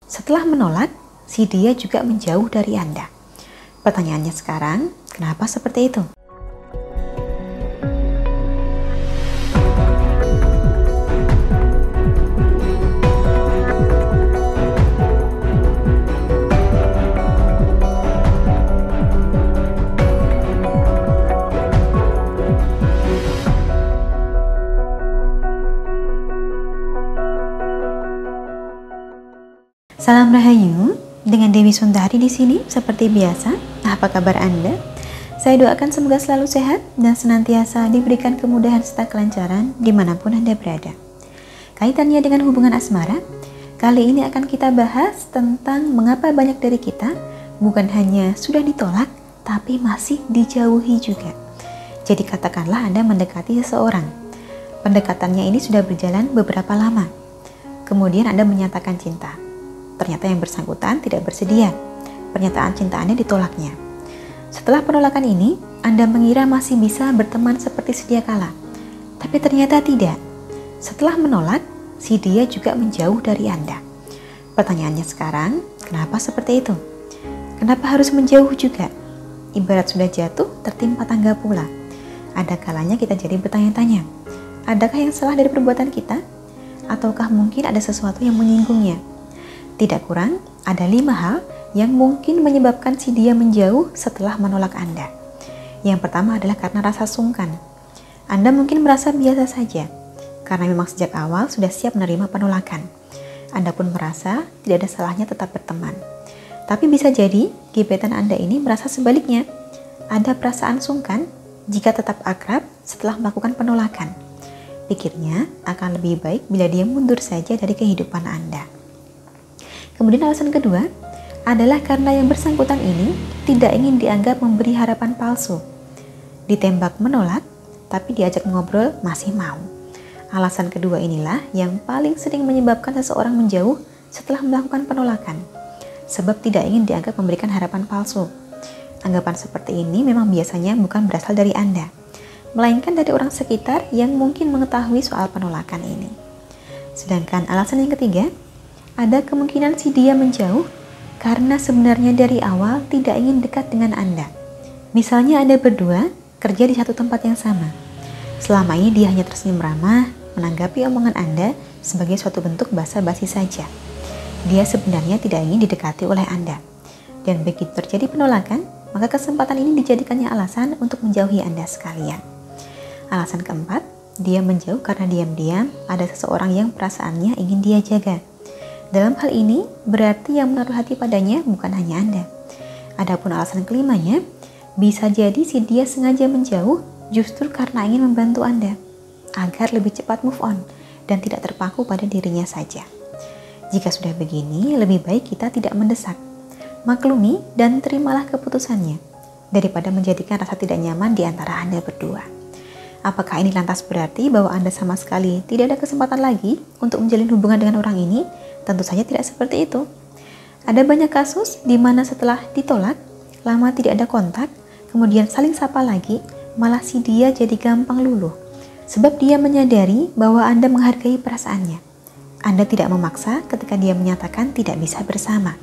Setelah menolak, si dia juga menjauh dari Anda. Pertanyaannya sekarang, kenapa seperti itu? Salam Rahayu, dengan Dewi Sundari di sini seperti biasa. Apa kabar Anda? Saya doakan semoga selalu sehat dan senantiasa diberikan kemudahan serta kelancaran dimanapun Anda berada. Kaitannya dengan hubungan asmara, kali ini akan kita bahas tentang mengapa banyak dari kita bukan hanya sudah ditolak, tapi masih dijauhi juga. Jadi katakanlah Anda mendekati seseorang. Pendekatannya ini sudah berjalan beberapa lama. Kemudian Anda menyatakan cinta. Ternyata yang bersangkutan tidak bersedia. Pernyataan cinta Anda ditolaknya. Setelah penolakan ini, Anda mengira masih bisa berteman seperti sedia kala. Tapi ternyata tidak. Setelah menolak, si dia juga menjauh dari Anda. Pertanyaannya sekarang, kenapa seperti itu? Kenapa harus menjauh juga? Ibarat sudah jatuh, tertimpa tangga pula. Ada kalanya kita jadi bertanya-tanya, adakah yang salah dari perbuatan kita? Ataukah mungkin ada sesuatu yang menyinggungnya? Tidak kurang, ada 5 hal yang mungkin menyebabkan si dia menjauh setelah menolak Anda. Yang pertama adalah karena rasa sungkan. Anda mungkin merasa biasa saja, karena memang sejak awal sudah siap menerima penolakan. Anda pun merasa tidak ada salahnya tetap berteman. Tapi bisa jadi, gebetan Anda ini merasa sebaliknya. Ada perasaan sungkan jika tetap akrab setelah melakukan penolakan. Pikirnya akan lebih baik bila dia mundur saja dari kehidupan Anda. Kemudian alasan kedua adalah karena yang bersangkutan ini tidak ingin dianggap memberi harapan palsu. Ditembak menolak, tapi diajak ngobrol masih mau. Alasan kedua inilah yang paling sering menyebabkan seseorang menjauh setelah melakukan penolakan. Sebab tidak ingin dianggap memberikan harapan palsu. Anggapan seperti ini memang biasanya bukan berasal dari Anda, melainkan dari orang sekitar yang mungkin mengetahui soal penolakan ini. Sedangkan alasan yang ketiga, ada kemungkinan si dia menjauh karena sebenarnya dari awal tidak ingin dekat dengan Anda. Misalnya Anda berdua kerja di satu tempat yang sama. Selama ini dia hanya tersenyum ramah, menanggapi omongan Anda sebagai suatu bentuk basa-basi saja. Dia sebenarnya tidak ingin didekati oleh Anda. Dan begitu terjadi penolakan, maka kesempatan ini dijadikannya alasan untuk menjauhi Anda sekalian. Alasan keempat, dia menjauh karena diam-diam ada seseorang yang perasaannya ingin dia jaga. Dalam hal ini, berarti yang menaruh hati padanya bukan hanya Anda. Adapun alasan kelimanya, bisa jadi si dia sengaja menjauh justru karena ingin membantu Anda, agar lebih cepat move on dan tidak terpaku pada dirinya saja. Jika sudah begini, lebih baik kita tidak mendesak. Maklumi dan terimalah keputusannya, daripada menjadikan rasa tidak nyaman di antara Anda berdua. Apakah ini lantas berarti bahwa Anda sama sekali tidak ada kesempatan lagi untuk menjalin hubungan dengan orang ini? Tentu saja tidak seperti itu. Ada banyak kasus di mana setelah ditolak, lama tidak ada kontak, kemudian saling sapa lagi, malah si dia jadi gampang luluh. Sebab dia menyadari bahwa Anda menghargai perasaannya. Anda tidak memaksa ketika dia menyatakan tidak bisa bersama.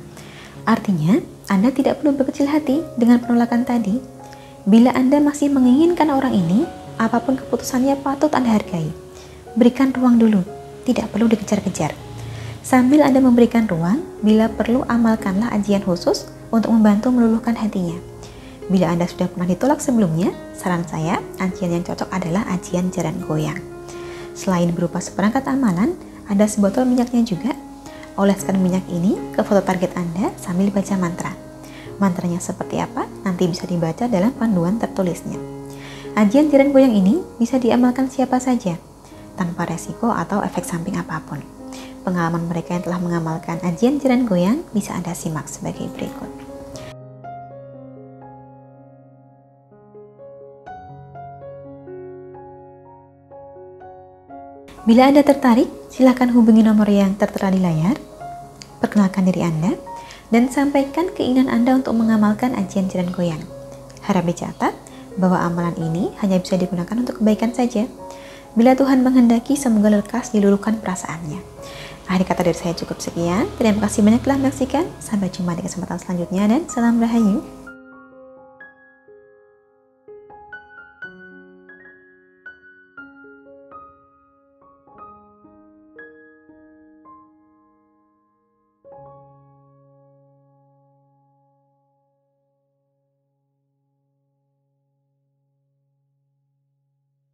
Artinya, Anda tidak perlu berkecil hati dengan penolakan tadi. Bila Anda masih menginginkan orang ini, apapun keputusannya patut Anda hargai. Berikan ruang dulu, tidak perlu dikejar-kejar. Sambil Anda memberikan ruang, bila perlu amalkanlah ajian khusus untuk membantu meluluhkan hatinya. Bila Anda sudah pernah ditolak sebelumnya, saran saya, ajian yang cocok adalah ajian jaran goyang. Selain berupa seperangkat amalan, ada sebotol minyaknya juga. Oleskan minyak ini ke foto target Anda sambil baca mantra. Mantranya seperti apa? Nanti bisa dibaca dalam panduan tertulisnya. Ajian jaran goyang ini bisa diamalkan siapa saja, tanpa resiko atau efek samping apapun. Pengalaman mereka yang telah mengamalkan ajian jaran goyang bisa Anda simak sebagai berikut. Bila Anda tertarik, silakan hubungi nomor yang tertera di layar. Perkenalkan diri Anda dan sampaikan keinginan Anda untuk mengamalkan ajian jaran goyang. Harap dicatat bahwa amalan ini hanya bisa digunakan untuk kebaikan saja. Bila Tuhan menghendaki, semoga lekas diluluhkan perasaannya. Akhir kata dari saya cukup sekian. Terima kasih banyak telah menyaksikan. Sampai jumpa di kesempatan selanjutnya dan salam rahayu.